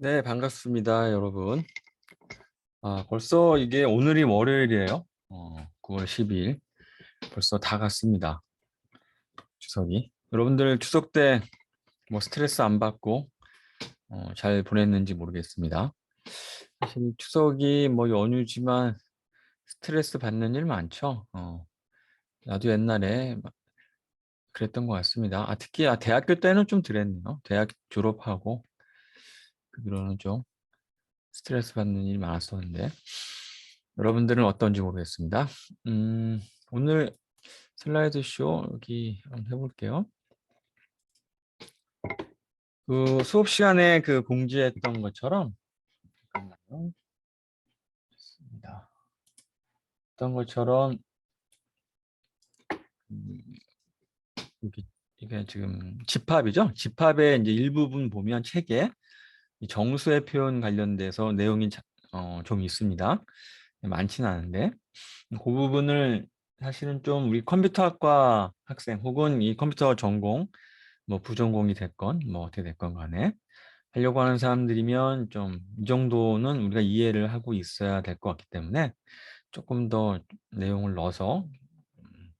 네, 반갑습니다, 여러분. 벌써 이게 오늘이 월요일이에요. 9월 12일. 벌써 다 갔습니다. 추석이. 여러분들 추석 때 뭐 스트레스 안 받고 잘 보냈는지 모르겠습니다. 사실 추석이 뭐 연휴지만 스트레스 받는 일 많죠. 나도 옛날에 막 그랬던 것 같습니다. 특히 대학교 때는 좀 그랬네요. 대학 졸업하고 그 뒤로는 좀 스트레스 받는 일이 많았었는데 여러분들은 어떤지 모르겠습니다. 음, 오늘 슬라이드 쇼 여기 한번 해볼게요. 그 수업 시간에 그 공지했던 것처럼 잠깐만요. 있습니다. 어떤 것처럼 음, 여기 이게 지금 집합이죠. 집합의 이제 일부분 보면 책에 이 정수의 표현 관련돼서 내용이 좀 있습니다. 많지는 않은데 그 부분을 사실은 좀 우리 컴퓨터학과 학생 혹은 이 컴퓨터 전공 뭐 부전공이 됐건 뭐 어떻게 됐건 간에 하려고 하는 사람들이면 좀 이 정도는 우리가 이해를 하고 있어야 될 것 같기 때문에 조금 더 내용을 넣어서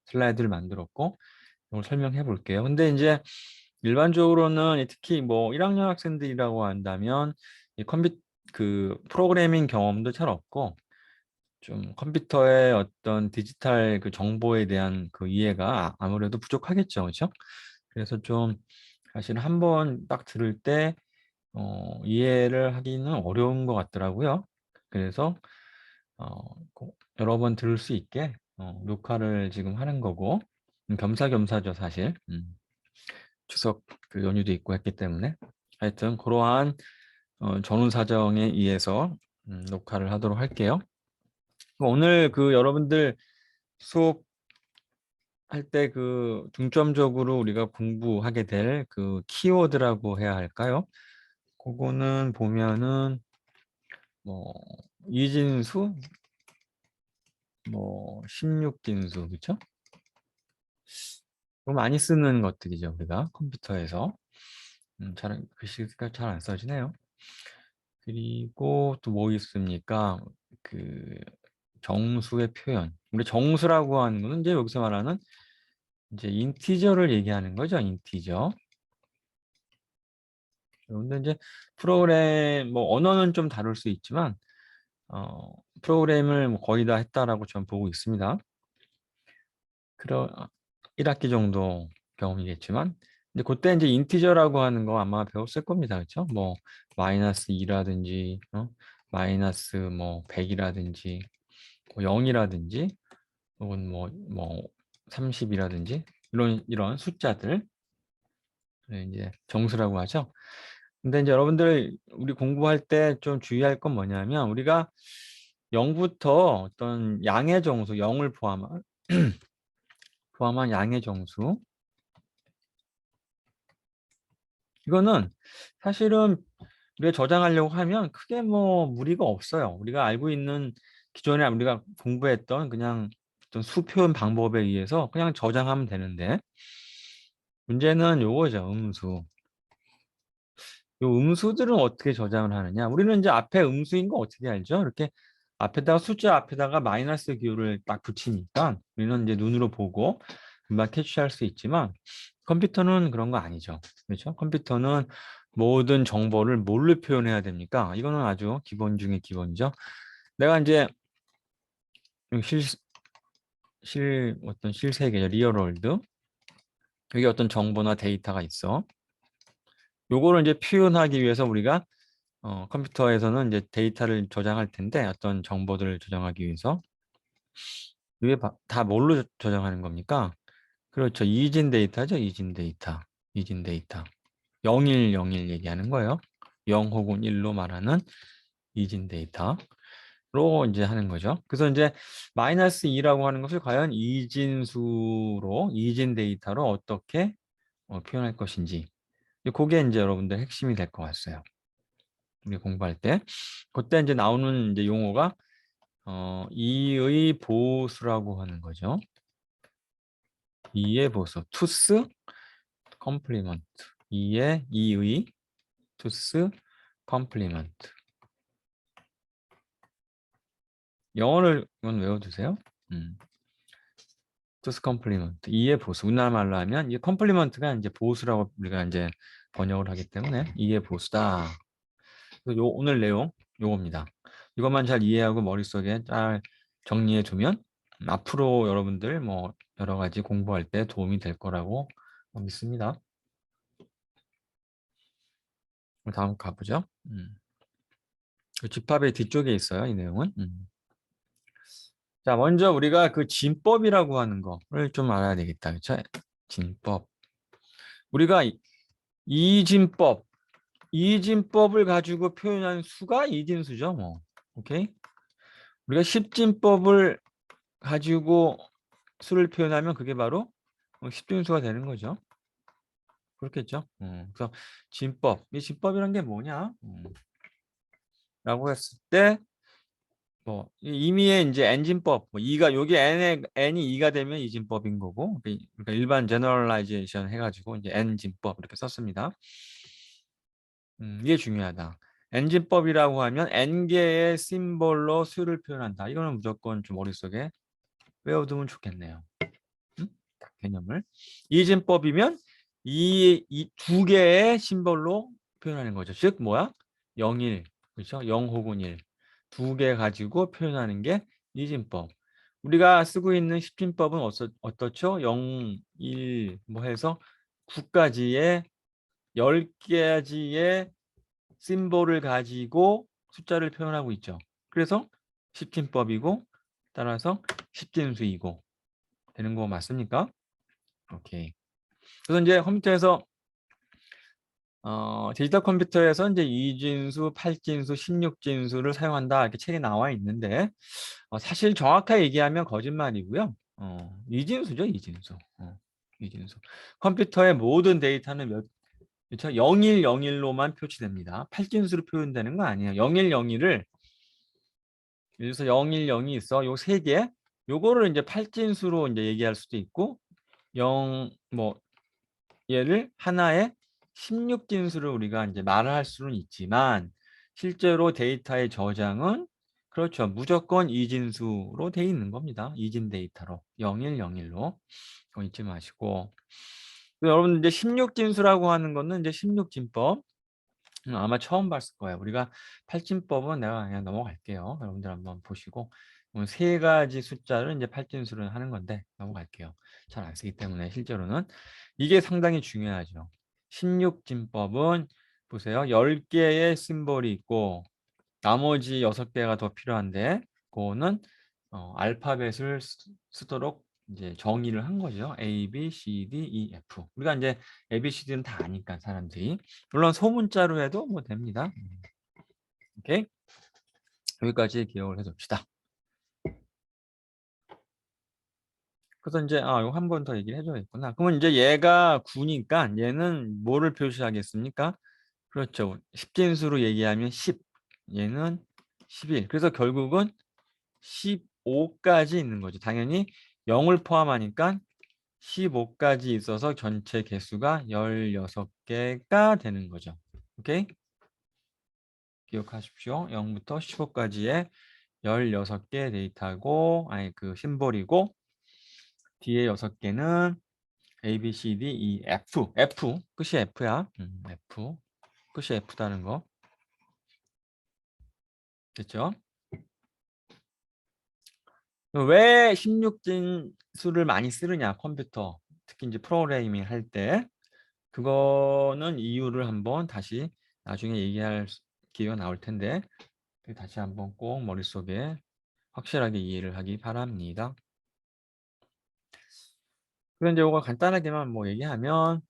슬라이드를 만들었고 이걸 설명해 볼게요. 근데 이제 일반적으로는 특히 뭐 1학년 학생들이라고 한다면 이 그 프로그래밍 경험도 잘 없고 좀 컴퓨터의 어떤 디지털 그 정보에 대한 그 이해가 아무래도 부족하겠죠, 그렇죠? 그래서 좀 사실 한 번 딱 들을 때 이해를 하기는 어려운 것 같더라고요. 그래서 여러 번 들을 수 있게 녹화를 지금 하는 거고 겸사겸사죠, 사실. 추석 그 연휴도 있고 했기 때문에 하여튼 그러한 전후 사정에 의해서 녹화를 하도록 할게요. 오늘 그 여러분들 수업 할 때 그 중점적으로 우리가 공부하게 될 그 키워드라고 해야 할까요? 그거는 보면은 뭐 이진수, 뭐 16진수, 그렇죠? 많이 쓰는 것들이죠, 우리가 컴퓨터에서. 잘 글씨가 잘 안 써지네요. 그리고 또 뭐 있습니까? 그 정수의 표현. 우리 정수라고 하는 거는 이제 여기서 말하는 이제 인티저를 얘기하는 거죠, 인티저. 근데 이제 프로그램 뭐 언어는 좀 다를 수 있지만 프로그램을 뭐 거의 다 했다라고 저는 보고 있습니다. 그런 1학기 정도 경험이겠지만 근데 그때 이제 인티저라고 하는 거 아마 배웠을 겁니다. 그렇죠? 뭐 마이너스 2라든지 마이너스 뭐 100이라든지 뭐 0이라든지 혹은 뭐 30이라든지 이런 숫자들 이제 정수라고 하죠. 근데 이제 여러분들 우리 공부할 때 좀 주의할 건 뭐냐면 우리가 0부터 어떤 양의 정수, 0을 포함한 양의 정수 이거는 사실은 우리가 저장하려고 하면 크게 뭐 무리가 없어요. 우리가 알고 있는 기존에 우리가 공부했던 그냥 어떤 수 표현 방법에 의해서 그냥 저장하면 되는데 문제는 요거죠. 음수. 요 음수들은 어떻게 저장을 하느냐? 우리는 이제 앞에 음수인 거 어떻게 알죠? 이렇게 앞에다가 숫자 앞에다가 마이너스 기호를 딱 붙이니까 우리는 이제 눈으로 보고 금방 캐치할 수 있지만 컴퓨터는 그런 거 아니죠. 그렇죠? 컴퓨터는 모든 정보를 뭘로 표현해야 됩니까? 이거는 아주 기본 중에 기본이죠. 내가 이제 어떤 실세계죠. 리얼월드. 여기 어떤 정보나 데이터가 있어. 요거를 이제 표현하기 위해서 우리가 컴퓨터에서는 이제 데이터를 저장할 텐데 어떤 정보들을 저장하기 위해서 이게 다 뭘로 저장하는 겁니까? 그렇죠. 이진 데이터죠. 이진 데이터. 이진 데이터. 0101 얘기하는 거예요. 0 혹은 1로 말하는 이진 데이터로 이제 하는 거죠. 그래서 이제 마이너스 2라고 하는 것을 과연 이진수로 이진 데이터로 어떻게 표현할 것인지 그게 이제 여러분들 핵심이 될 것 같아요. 우리 공부할 때 그때 이제 나오는 이제 용어가 이의 보수라고 하는 거죠. 이의 보수, 투스, 컴플리먼트. 이의, 투스, 컴플리먼트. 영어를 이건 외워두세요. 투스 컴플리먼트. 이의 보수. 우리나라 말로 하면 이 컴플리먼트가 이제 보수라고 우리가 이제 번역을 하기 때문에 이의 보수다. 그래서 오늘 내용 요겁니다. 이것만 잘 이해하고 머릿속에 잘 정리해 두면 앞으로 여러분들 뭐 여러 가지 공부할 때 도움이 될 거라고 믿습니다. 다음 가보죠. 그 집합의 뒤쪽에 있어요, 이 내용은. 자, 먼저 우리가 그 진법이라고 하는 거를 좀 알아야 되겠다. 그렇죠? 진법. 우리가 이진법, 이진법을 가지고 표현한 수가 이진수죠, 뭐. 오케이? 우리가 십진법을 가지고 수를 표현하면 그게 바로 십진수가 되는 거죠. 그렇겠죠? 그래서 진법, 이 진법이란 게 뭐냐? 라고 했을 때 뭐 이미의 이제 엔진법, 뭐 이가 여기 n이 2가 되면 이진법인 거고, 그러니까 일반 제너럴라이제이션 해가지고 이제 n진법 이렇게 썼습니다. 이게 중요하다. n진법이라고 하면 n개의 심볼로 수를 표현한다. 이거는 무조건 좀 머릿속에 외워두면 좋겠네요. 딱 개념을. 이진법이면 이 두 개의 심볼로 표현하는 거죠. 즉 뭐야? 0, 1, 그렇죠? 0 혹은 1. 두 개 가지고 표현하는 게 이진법. 우리가 쓰고 있는 십진법은 어떻죠? 0, 1, 뭐 해서 9가지의 10가지의 심볼을 가지고 숫자를 표현하고 있죠. 그래서 십진법이고 따라서 십진수이고 되는 거 맞습니까? 오케이. 그래서 이제 컴퓨터에서 디지털 컴퓨터에서 이제 2진수, 8진수, 16진수를 사용한다 이렇게 책에 나와 있는데 사실 정확하게 얘기하면 거짓말이고요. 2진수죠, 2진수. 2진수. 컴퓨터의 모든 데이터는 그렇죠? 0101로만 표시됩니다. 8진수로 표현되는 거 아니에요. 0101을 예를 들어서 010이 있어. 요 세 개. 요거를 이제 8진수로 이제 얘기할 수도 있고 0 뭐 얘를 하나의 16진수를 우리가 이제 말할 수는 있지만 실제로 데이터의 저장은 그렇죠. 무조건 이진수로 돼 있는 겁니다. 이진 데이터로 0101로 잊지 마시고 여러분 이제 16진수라고 하는 거는 이제 16진법 아마 처음 봤을 거예요. 우리가 8진법은 내가 그냥 넘어갈게요. 여러분들 한번 보시고 세 가지 숫자를 이제 8진수로 하는 건데 넘어갈게요. 잘 안 쓰기 때문에 실제로는 이게 상당히 중요하죠. 16진법은 보세요. 10개의 심볼이 있고 나머지 6개가 더 필요한데 그거는 알파벳을 쓰도록 이제 정의를 한 거죠. A, B, C, D, E, F. 우리가 이제 A, B, C, D는 다 아니까 사람들이. 물론 소문자로 해도 뭐 됩니다. 오케이? 여기까지 기억을 해둡시다. 그래서 이제 이거 한 번 더 얘기를 해줘야겠구나. 그러면 이제 얘가 9니까 얘는 뭐를 표시하겠습니까? 그렇죠. 10진수로 얘기하면 10. 얘는 11. 그래서 결국은 15까지 있는 거죠. 당연히 0을 포함하니까 15까지 있어서 전체 개수가 16개가 되는 거죠. 오케이? 기억하십시오. 0부터 15까지의 16개 데이터고, 그 심볼이고, 뒤에 6개는 A, B, C, D, E, F. F. 끝이 F야. F. 끝이 F다는 거. 됐죠? 왜 16진 수를 많이 쓰느냐, 컴퓨터. 특히 이제 프로그래밍 할 때. 그거는 이유를 한번 다시 나중에 얘기할 기회가 나올 텐데 다시 한번 꼭 머릿속에 확실하게 이해를 하기 바랍니다. 그럼 이제 이거 간단하게만 뭐 얘기하면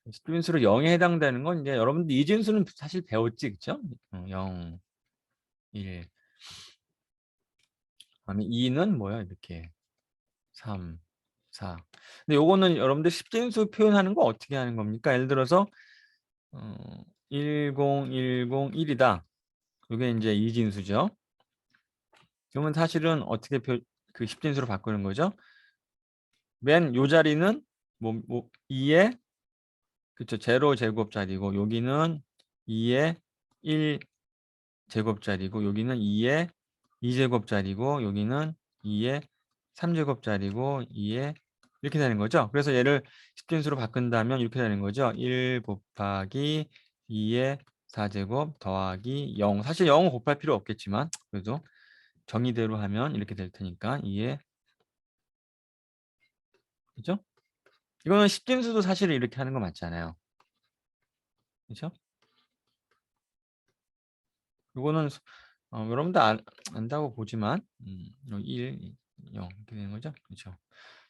십진수로 0에 해당되는 건 이제 여러분들 이진수는 사실 배웠지, 그쵸? 0, 1 그다음에 2는 뭐야 이렇게 3, 4 근데 요거는 여러분들 십진수 표현하는 거 어떻게 하는 겁니까? 예를 들어서 10101이다. 이게 이제 이진수죠. 그러면 사실은 어떻게 그 십진수로 바꾸는 거죠? 맨 요 자리는 2의 그쵸 제로 제곱 자리고 여기는 2의 1제곱짜리고 여기는 2의 2제곱짜리고 여기는 2의 3제곱짜리고 2의 이렇게 되는 거죠. 그래서 얘를 10진수로 바꾼다면 이렇게 되는 거죠. 1 곱하기 2의 4제곱 더하기 0. 사실 0은 곱할 필요 없겠지만 그래도 정의대로 하면 이렇게 될 테니까 2의 그죠? 이거는 10진수도 사실 이렇게 하는 거 맞잖아요. 그죠? 이거는 여러분도 안다고 보지만 1, 0 이렇게 되는 거죠. 그렇죠?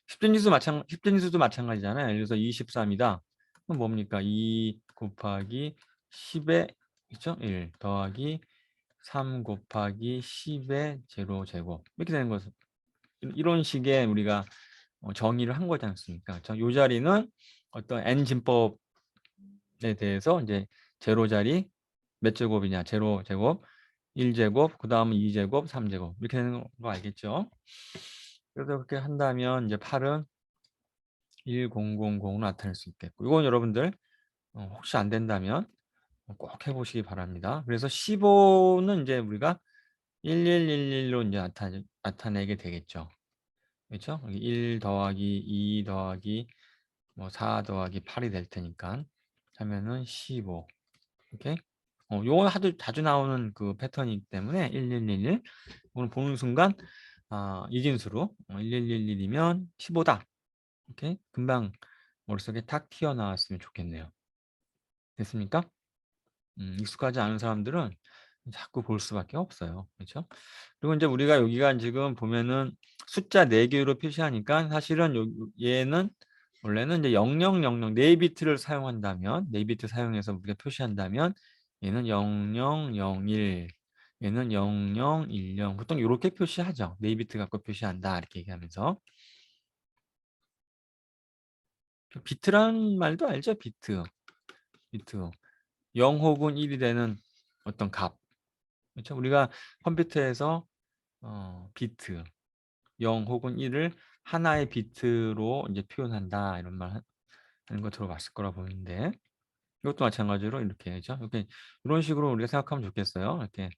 10진수도 마찬가지잖아요. 예를 들어서 23이다. 그럼 뭡니까? 2 곱하기 10의 그렇죠? 1 더하기 3 곱하기 10의 제로 제곱 이렇게 되는 거죠. 이런 식의 우리가 정의를 한 거지 않습니까? 이 자리는 어떤 n진법에 대해서 이제 제로 자리 몇 제곱이냐? 제로 제곱, 1제곱, 그 다음은 2제곱, 3제곱 이렇게 되는 거 알겠죠? 그래서 그렇게 한다면 이제 8은 1000으로 나타낼 수 있겠고 이건 여러분들 혹시 안 된다면 꼭 해보시기 바랍니다. 그래서 15는 이제 우리가 1111로 이제 나타내게 되겠죠. 그렇죠? 1 더하기 2 더하기 뭐 4 더하기 8이 될 테니까 하면은 15. 오케이? 요거 자주 나오는 그 패턴이기 때문에 1111 오늘 보는 순간 이진수로 1111이면 15다. 오케이? 금방 머릿속에 탁 튀어나왔으면 좋겠네요. 됐습니까? 익숙하지 않은 사람들은 자꾸 볼 수밖에 없어요. 그렇죠? 그리고 이제 우리가 여기가 지금 보면은 숫자 4개로 표시하니까 사실은 얘는 원래는 이제 0000 4비트를 사용한다면 4비트 사용해서 우리가 표시한다면 얘는 0001 얘는 0010 보통 이렇게 표시하죠. 4비트 갖고 표시한다 이렇게 얘기하면서 비트란 말도 알죠? 비트 0 혹은 1이 되는 어떤 값 그렇죠? 우리가 컴퓨터에서 비트 0 혹은 1을 하나의 비트로 이제 표현한다 이런 말 하는 거 들어봤을 거라 보이는데 이것도 마찬가지로 이렇게 하죠. 이렇게 이런 식으로 우리가 생각하면 좋겠어요. 이렇게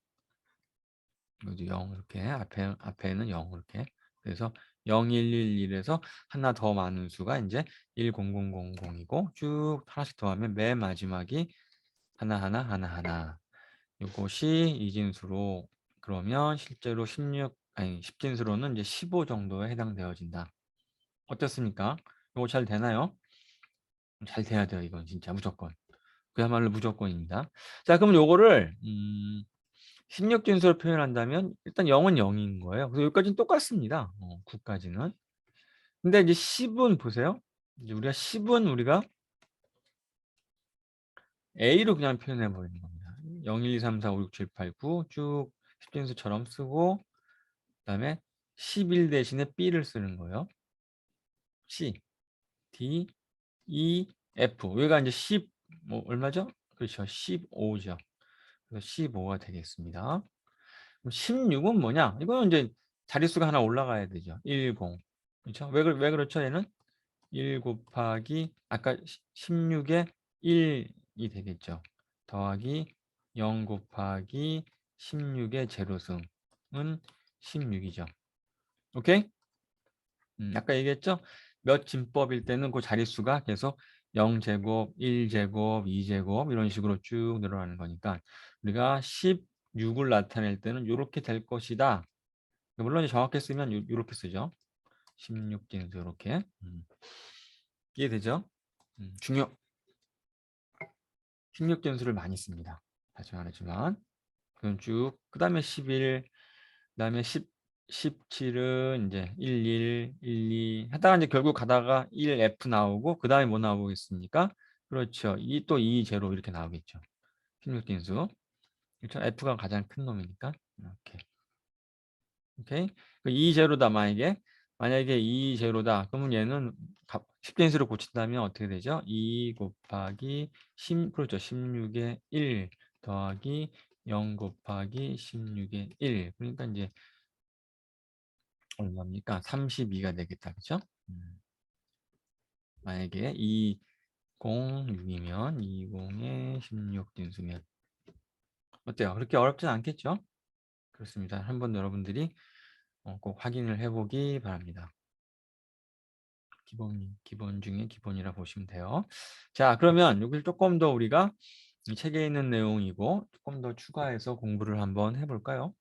여기 0 이렇게 앞에는 0 이렇게 그래서 0111에서 하나 더 많은 수가 이제 10000이고 쭉 하나씩 더하면 맨 마지막이 하나 이것이 이진수로 그러면 실제로 10진수로는 이제 15 정도에 해당되어진다. 어떻습니까? 이거 잘 되나요? 잘 돼야 돼요. 이건 진짜 무조건. 그야말로 무조건입니다. 자, 그럼 요거를 16진수로 표현한다면 일단 0은 0인 거예요. 그래서 여기까지는 똑같습니다. 9까지는. 근데 이제 10은 보세요. 이제 우리가 10은 우리가 A로 그냥 표현해 버리는 겁니다. 0, 1, 2, 3, 4, 5, 6, 7, 8, 9 쭉 10진수처럼 쓰고 그다음에 11 대신에 B를 쓰는 거예요. C, D, E, F. 여기가 이제 10, 뭐 얼마죠? 그렇죠. 15죠. 그래서 15가 되겠습니다. 그럼 16은 뭐냐? 이거는 이제 자릿수가 하나 올라가야 되죠. 10. 그렇죠? 왜 그렇죠? 얘는 1 곱하기 아까 16에 1이 되겠죠. 더하기 0 곱하기 16의 제로승은 16이죠. 오케이? 아까 얘기했죠? 몇 진법일 때는 그 자릿수가 계속 0제곱, 1제곱, 2제곱 이런 식으로 쭉 늘어나는 거니까 우리가 16을 나타낼 때는 이렇게 될 것이다. 물론 정확히 쓰면 이렇게 쓰죠. 16진수 이렇게. 이해되죠? 16진수를 많이 씁니다. 다시 말하지만 그럼 쭉 그다음에 11, 그다음에 17은 이제 11, 12 하다가 이제 결국 가다가 1F 나오고 그다음에 뭐 나오겠습니까? 그렇죠. 또 2 제로 이렇게 나오겠죠. 16진수. 그렇죠? F가 가장 큰 놈이니까. 이렇게. 오케이? 2 제로다 만약에 2 제로다. 그러면 얘는 10진수로 고친다면 어떻게 되죠? 2 곱하기 그렇죠. 16의 1 더하기 0 곱하기 16의 1. 그러니까 이제 얼마입니까? 32가 되겠다. 그죠? 만약에 06이면 20에 16 진수면 어때요? 그렇게 어렵진 않겠죠? 그렇습니다. 한번 여러분들이 꼭 확인을 해보기 바랍니다. 기본 중에 기본이라 보시면 돼요. 자, 그러면 여기 조금 더 우리가 이 책에 있는 내용이고 조금 더 추가해서 공부를 한번 해볼까요?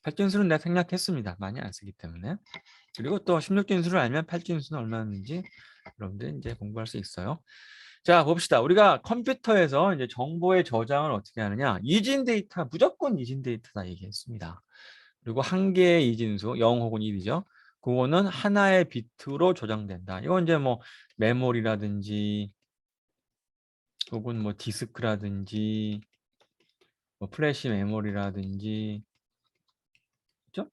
팔진수는 내가 생략했습니다. 많이 안 쓰기 때문에. 그리고 또 16진수를 알면 팔진수는 얼마인지 여러분들 이제 공부할 수 있어요. 자, 봅시다. 우리가 컴퓨터에서 이제 정보의 저장을 어떻게 하느냐? 이진 데이터, 무조건 이진 데이터다 얘기했습니다. 그리고 한 개의 이진수, 0 혹은 1이죠. 그거는 하나의 비트로 저장된다. 이건 이제 뭐 메모리라든지 혹은 뭐 디스크라든지 뭐 플래시 메모리라든지 그죠?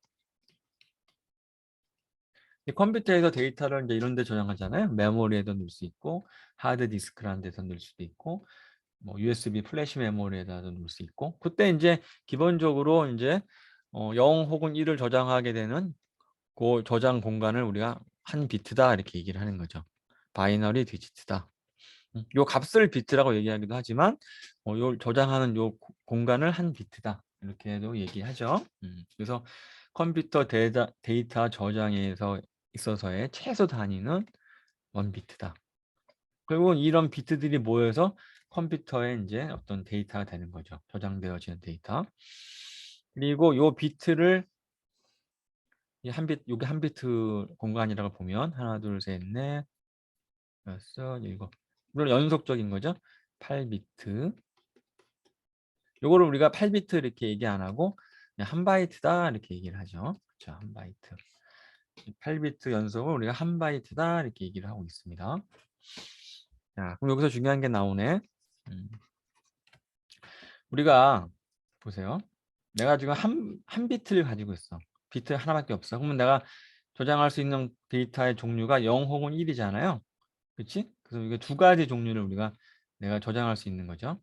이 컴퓨터에서 데이터를 이제 이런 데 저장하잖아요. 메모리에도 넣을 수 있고 하드 디스크라는 데서 넣을 수도 있고 뭐 USB 플래시 메모리에다도 넣을 수 있고 그때 이제 기본적으로 이제 0 혹은 1을 저장하게 되는 그 저장 공간을 우리가 한 비트다 이렇게 얘기를 하는 거죠. 바이너리 디지트다. 요 값을 비트라고 얘기하기도 하지만 요 저장하는 요 공간을 한 비트다 이렇게도 얘기하죠. 그래서 컴퓨터 데이터 저장에서 있어서의 최소 단위는 원 비트다. 결국은 이런 비트들이 모여서 컴퓨터에 이제 어떤 데이터가 되는 거죠. 저장되어지는 데이터. 그리고 요 비트를 요게 한 비트 공간이라고 보면 하나, 둘, 셋, 넷, 여섯, 일곱. 물론 연속적인 거죠. 8비트. 요거를 우리가 8비트 이렇게 얘기 안 하고 그냥 한 바이트다 이렇게 얘기를 하죠. 그렇죠. 한 바이트. 8비트 연속을 우리가 한 바이트다 이렇게 얘기를 하고 있습니다. 자, 그럼 여기서 중요한 게 나오네. 우리가 보세요. 내가 지금 한 비트를 가지고 있어. 비트 하나밖에 없어. 그러면 내가 저장할 수 있는 데이터의 종류가 0 혹은 1이잖아요. 그렇지? 그래서 이게 두 가지 종류를 내가 저장할 수 있는 거죠.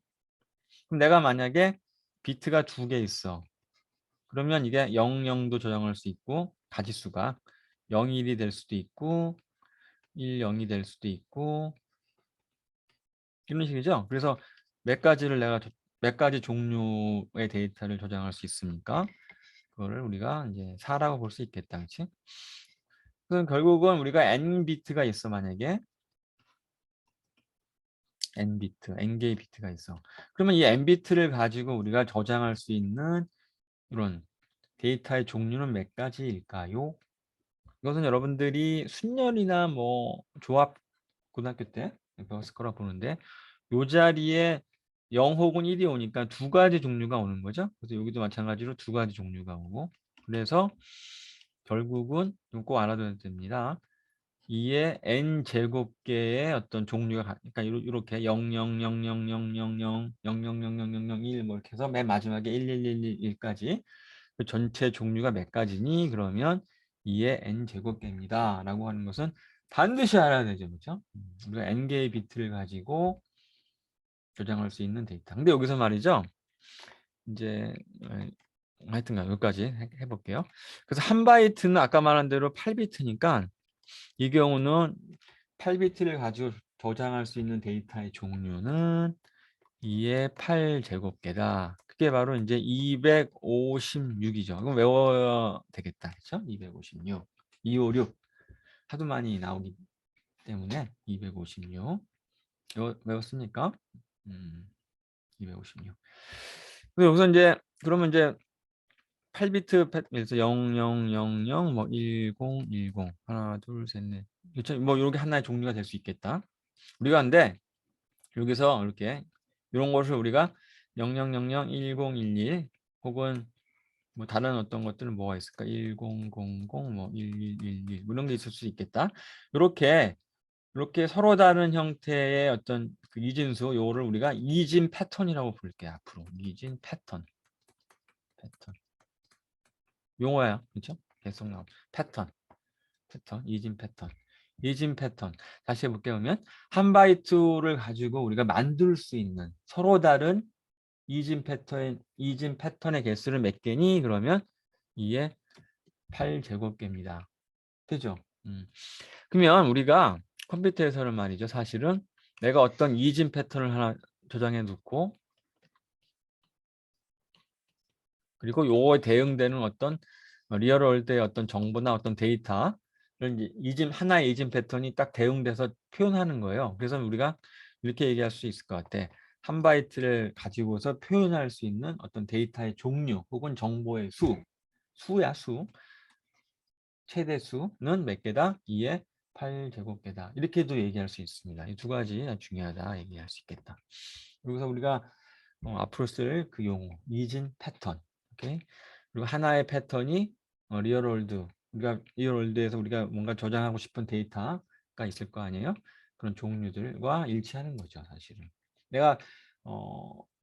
그럼 내가 만약에 비트가 두 개 있어. 그러면 이게 00도 저장할 수 있고 가지수가 01이 될 수도 있고 10이 될 수도 있고 이런 식이죠. 그래서 몇 가지 종류의 데이터를 저장할 수 있으니까 그거를 우리가 이제 4라고 볼 수 있겠다. 그렇지? 그럼 결국은 우리가 n 비트가 있어 만약에 n 비트, n 개의 비트가 있어. 그러면 이 n 비트를 가지고 우리가 저장할 수 있는 이런 데이터의 종류는 몇 가지일까요? 이것은 여러분들이 순열이나 뭐 조합 고등학교 때 배웠을 거라 보는데 요 자리에 0 혹은 1이 오니까 두 가지 종류가 오는 거죠. 그래서 여기도 마찬가지로 두 가지 종류가 오고 그래서 결국은 꼭 알아둬야 됩니다. 2의 n 제곱계의 어떤 종류가 그러니까 이렇게 00000000 00000001 뭐 이렇게 해서 맨 마지막에 11111까지 그 전체 종류가 몇 가지니? 그러면 2의 n 제곱계입니다. 라고 하는 것은 반드시 알아야 되죠. 그렇죠? 우리가 n 개의 비트를 가지고 저장할 수 있는 데이터. 근데 여기서 말이죠. 이제 하여튼간 여기까지 해볼게요. 그래서 한 바이트는 아까 말한 대로 8비트니까 이 경우는 8비트를 가지고 저장할 수 있는 데이터의 종류는 2의 8제곱계다. 그게 바로 이제 256이죠. 그럼 외워야 되겠다. 그렇죠? 256. 256. 하도 많이 나오기 때문에 256. 외웠습니까? 256. 여기서 이제 그러면 이제 8비트 그래서 0000 뭐 1010 하나 둘 셋 넷. 그렇죠? 뭐 이렇게 하나의 종류가 될 수 있겠다. 우리가 근데 여기서 이렇게 이런 것을 우리가 0000 1011 혹은 뭐 다른 어떤 것들은 뭐가 있을까? 1000 뭐 1111 이런 게 있을 수 있겠다. 이렇게 서로 다른 형태의 어떤 그 이진수 요거를 우리가 이진 패턴이라고 부를게요. 앞으로 이진 패턴. 용어야. 그렇죠? 계속 나오. 패턴. 이진 패턴. 이진 패턴. 다시 해볼게요. 그러면 한 바이트를 가지고 우리가 만들 수 있는 서로 다른 이진 패턴의 개수를 몇 개니? 그러면 2의 8제곱계입니다. 되죠? 그러면 우리가 컴퓨터에서는 말이죠. 사실은 내가 어떤 이진 패턴을 하나 저장해 놓고 그리고 요거에 대응되는 어떤 리얼월드의 어떤 정보나 어떤 데이터를 이제 하나의 이진 패턴이 딱 대응돼서 표현하는 거예요. 그래서 우리가 이렇게 얘기할 수 있을 것 같아. 한 바이트를 가지고서 표현할 수 있는 어떤 데이터의 종류 혹은 정보의 수야 수. 최대 수는 몇 개다? 2의 8제곱개다. 이렇게도 얘기할 수 있습니다. 이 두 가지 중요하다 얘기할 수 있겠다. 여기서 우리가 앞으로 쓸 그 용어, 이진 패턴. 오케이? 그리고 하나의 패턴이 리얼월드. 우리가 리얼월드에서 우리가 뭔가 저장하고 싶은 데이터가 있을 거 아니에요? 그런 종류들과 일치하는 거죠, 사실은. 내가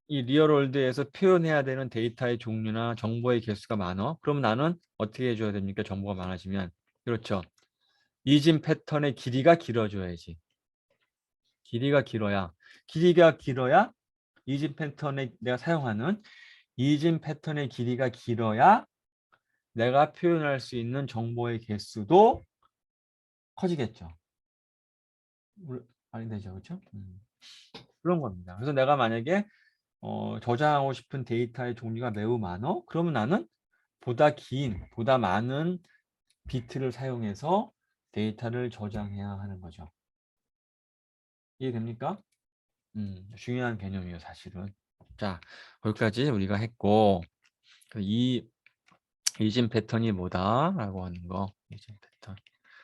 이 리얼월드에서 표현해야 되는 데이터의 종류나 정보의 개수가 많어. 그럼 나는 어떻게 해줘야 됩니까? 정보가 많아지면. 그렇죠. 이진 패턴의 길이가 길어져야지. 길이가 길어야 이진 패턴에 내가 사용하는 이진 패턴의 길이가 길어야 내가 표현할 수 있는 정보의 개수도 커지겠죠. 말이 되죠, 그렇죠? 그런 겁니다. 그래서 내가 만약에 저장하고 싶은 데이터의 종류가 매우 많어? 그러면 나는 보다 많은 비트를 사용해서 데이터를 저장해야 하는 거죠. 이해됩니까? 중요한 개념이에요, 사실은. 자, 거기까지 우리가 했고, 이 이진 패턴이 뭐다라고 하는 거, 이진 패턴.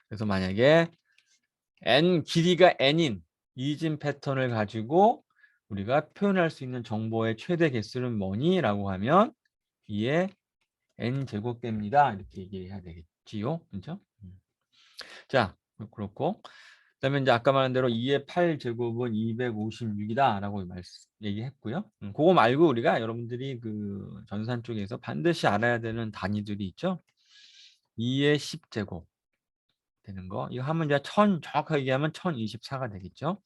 그래서 만약에 길이가 n인 이진 패턴을 가지고 우리가 표현할 수 있는 정보의 최대 개수는 뭐니?라고 하면 2의 n제곱개입니다. 이렇게 얘기해야 되겠지요, 그죠? 자, 그렇고 그다음에 이제 아까 말한 대로 2의 8제곱은 256이다 라고 얘기했고요. 그거 말고 우리가 여러분들이 그 전산 쪽에서 반드시 알아야 되는 단위들이 있죠. 2의 10제곱 되는 거. 이거 하면 이제 정확하게 얘기하면 1024가 되겠죠.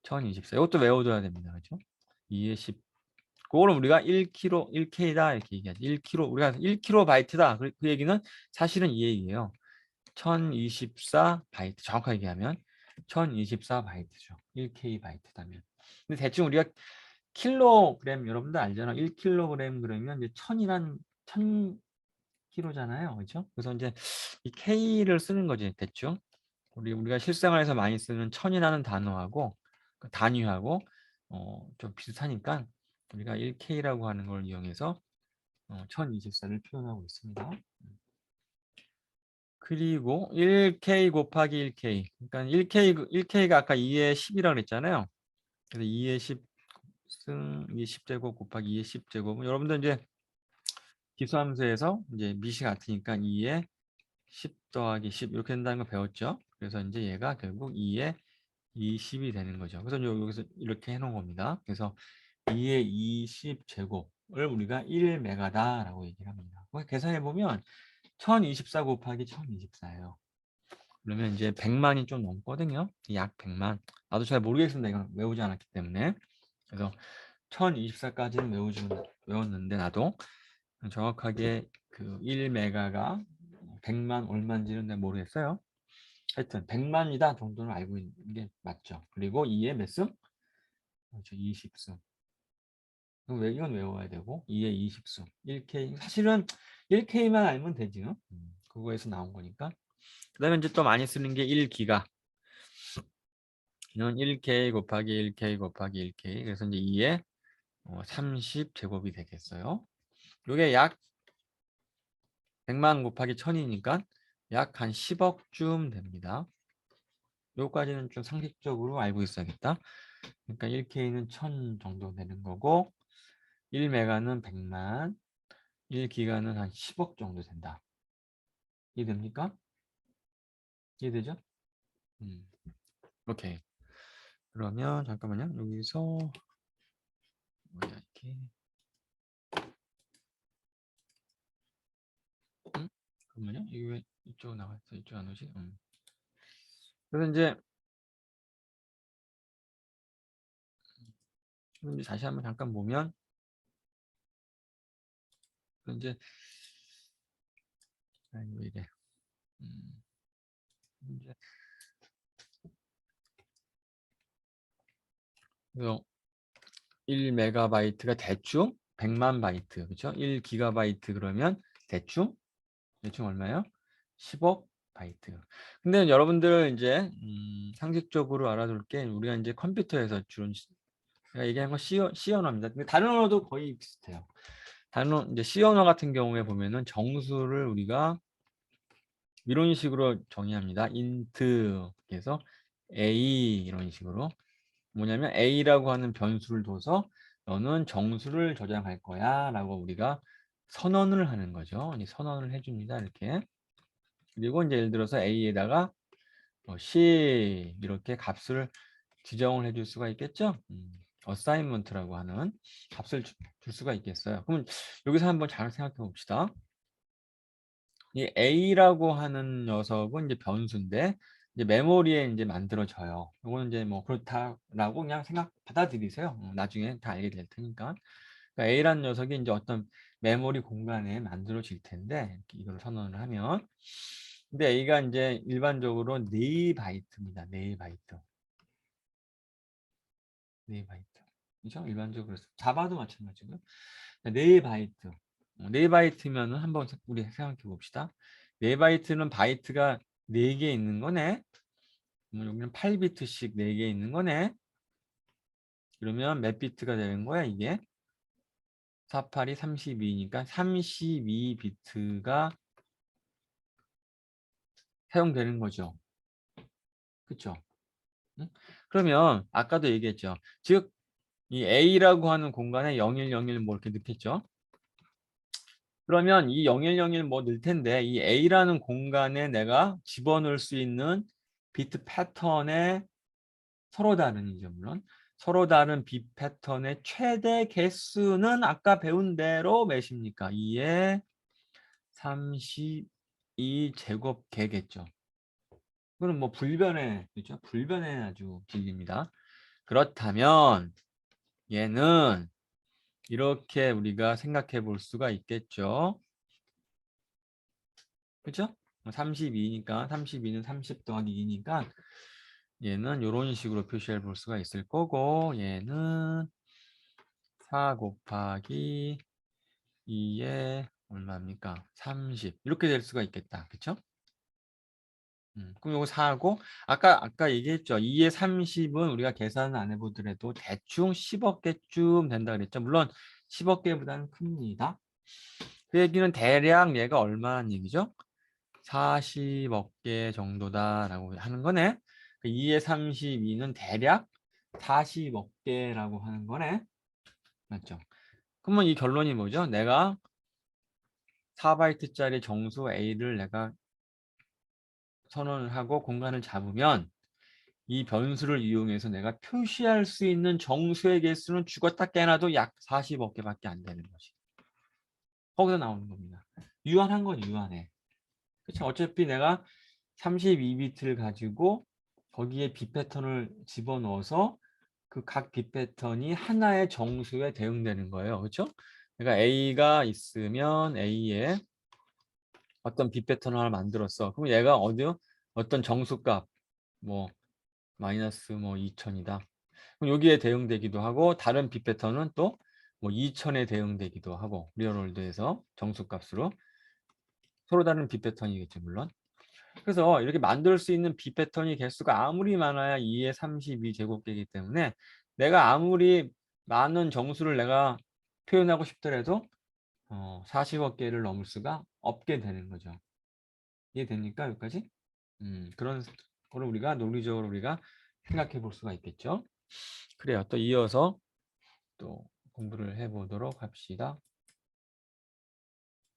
1024. 이것도 외워둬야 됩니다. 그죠? 2의 10. 그거는 우리가 1kg, 1K다 이렇게 얘기하지. 1kg, 우리가 1kB다. 그 얘기는 사실은 이 얘기예요. 1024바이트. 정확하게 얘기하면 1024바이트죠. 1K바이트다면. 근데 대충 우리가 킬로그램 여러분들 알잖아. 1kg 그러면 이제 1000kg잖아요. 그렇죠? 그래서 이제 이 K를 쓰는 거지. 대충. 우리가 실생활에서 많이 쓰는 천이라는 단어하고 그 단위하고 좀 비슷하니까 우리가 1K라고 하는 걸 이용해서 1024를 표현하고 있습니다. 그리고 1K 곱하기 1K. 그러니까 1K가 아까 2의 10이라고 그랬잖아요. 그래서 2의 10 2의 10제곱 곱하기 2의 10제곱은 여러분들 이제 기수함수에서 이제 미시 같으니까 2의 10 더하기 10 이렇게 된다는 거 배웠죠. 그래서 이제 얘가 결국 2의 20이 되는 거죠. 그래서 여기서 이렇게 해놓은 겁니다. 그래서 2의 20제곱을 우리가 1메가다라고 얘기를 합니다. 계산해 보면 1024 곱하기 1024예요. 그러면 이제 100만이 좀 넘거든요. 약 100만. 나도 잘 모르겠습니다. 이건 외우지 않았기 때문에. 그래서 1024까지는 외웠는데 나도 정확하게 그 1메가가 100만 얼마인지는 내가 모르겠어요. 하여튼 100만이다 정도는 알고 있는 게 맞죠. 그리고 2의 몇 승? 그렇죠. 20승. 이건 외워야 되고 2의 20승. 1K. 사실은 1K만 알면 되죠. 그거에서 나온 거니까. 그 다음에 이제 또 많이 쓰는 게 1기가. 이는 1K 곱하기 1K 곱하기 1K. 그래서 이제 2의 30제곱이 되겠어요. 이게 약 100만 곱하기 1000이니까 약 한 10억쯤 됩니다. 요까지는 좀 상식적으로 알고 있어야겠다. 그러니까 1K는 1000 정도 되는 거고 1메가는 100만, 1기가는 한 10억 정도 된다. 이해됩니까? 이해되죠? 오케이. 그러면 잠깐만요. 여기서 뭐야 이렇게 잠깐만요. 이게 왜 이쪽 나왔어? 이쪽 안 오지? 그래서 이제 다시 한번 잠깐 보면 이제 왜 이래? 이제 그래서 1메가바이트가 대충 100만 바이트, 그렇죠? 1기가바이트 그러면 대충 얼마예요? 10억 바이트. 근데 여러분들 이제 상식적으로 알아둘 게 우리가 이제 컴퓨터에서 주로 제가 얘기한 건 C 언어입니다. 근데 다른 언어도 거의 비슷해요. 다른 이제 C 언어 같은 경우에 보면은 정수를 우리가 이런 식으로 정의합니다. int 그래서 a 이런 식으로 뭐냐면 a라고 하는 변수를 둬서 너는 정수를 저장할 거야 라고 우리가 선언을 하는 거죠. 선언을 해줍니다. 이렇게. 그리고 이제 예를 들어서 a에다가 10 이렇게 값을 지정을 해줄 수가 있겠죠. 어사인먼트라고 하는 값을 줄 수가 있겠어요. 그러면 여기서 한번 잘 생각해 봅시다. 이 a라고 하는 녀석은 이제 변수인데 이제 메모리에 이제 만들어져요. 이거는 이제 뭐 그렇다라고 그냥 받아들이세요. 나중에 다 알게 될 테니까. 그러니까 a라는 녀석이 이제 어떤 메모리 공간에 만들어질 텐데 이걸 선언을 하면 근데 a가 이제 일반적으로 4바이트입니다. 4바이트. 4바이트. 그죠? 일반적으로 자바도 마찬가지고요. 4바이트. 4바이트면은 한번 우리 생각해 봅시다. 4바이트는 바이트가 4개 있는 거네. 여기는 8비트씩 4개 있는 거네. 그러면 몇 비트가 되는 거야, 이게? 48이 32니까 32비트가 사용되는 거죠. 그쵸? 응? 그러면 아까도 얘기했죠. 즉, 이 A라고 하는 공간에 0101 뭐 이렇게 넣겠죠. 그러면 이 0101 뭐 넣을 텐데 이 A라는 공간에 내가 집어넣을 수 있는 비트 패턴의 서로 다른이죠, 물론. 서로 다른 빗 패턴의 최대 개수는 아까 배운 대로 몇입니까? 2의 32 제곱개겠죠. 그럼 뭐 불변의, 그렇죠? 불변의 아주 길입니다. 그렇다면 얘는 이렇게 우리가 생각해 볼 수가 있겠죠. 그렇죠? 32니까 32는 30 더하기 2니까 얘는 이런 식으로 표시해 볼 수가 있을 거고 얘는 4 곱하기 2에 얼마입니까? 30 이렇게 될 수가 있겠다. 그렇죠? 그럼 요거 4고 아까 얘기했죠. 2에 30은 우리가 계산을 안 해보더라도 대충 10억 개쯤 된다 그랬죠. 물론 10억 개보다는 큽니다. 그 얘기는 대략 얘가 얼마란 얘기죠? 40억 개 정도다라고 하는 거네. 2에 32는 대략 40억 개라고 하는 거네. 맞죠? 그러면 이 결론이 뭐죠? 내가 4바이트짜리 정수 A를 내가 선언을 하고 공간을 잡으면 이 변수를 이용해서 내가 표시할 수 있는 정수의 개수는 죽었다 깨나도 약 40억 개밖에 안 되는 것이. 거기서 나오는 겁니다. 유한한 건 유한해. 그렇죠? 어차피 내가 32비트를 가지고 거기에 빗 패턴을 집어넣어서 그 각 빗 패턴이 하나의 정수에 대응되는 거예요. 그렇죠? 그러니까 A가 있으면 A에 어떤 빗 패턴을 하나 만들었어. 그럼 얘가 어떤 정수값 뭐 마이너스 뭐 2000이다. 그럼 여기에 대응되기도 하고 다른 빗 패턴은 또 뭐 2000에 대응되기도 하고 리얼월드에서 정수값으로 서로 다른 빗 패턴이겠죠, 물론. 그래서 이렇게 만들 수 있는 빗 패턴이 개수가 아무리 많아야 2의 32 제곱되기 때문에 내가 아무리 많은 정수를 내가 표현하고 싶더라도 40억 개를 넘을 수가 없게 되는 거죠. 이해됩니까? 여기까지? 그런 거를 우리가 논리적으로 우리가 생각해 볼 수가 있겠죠. 그래요. 또 이어서 또 공부를 해보도록 합시다.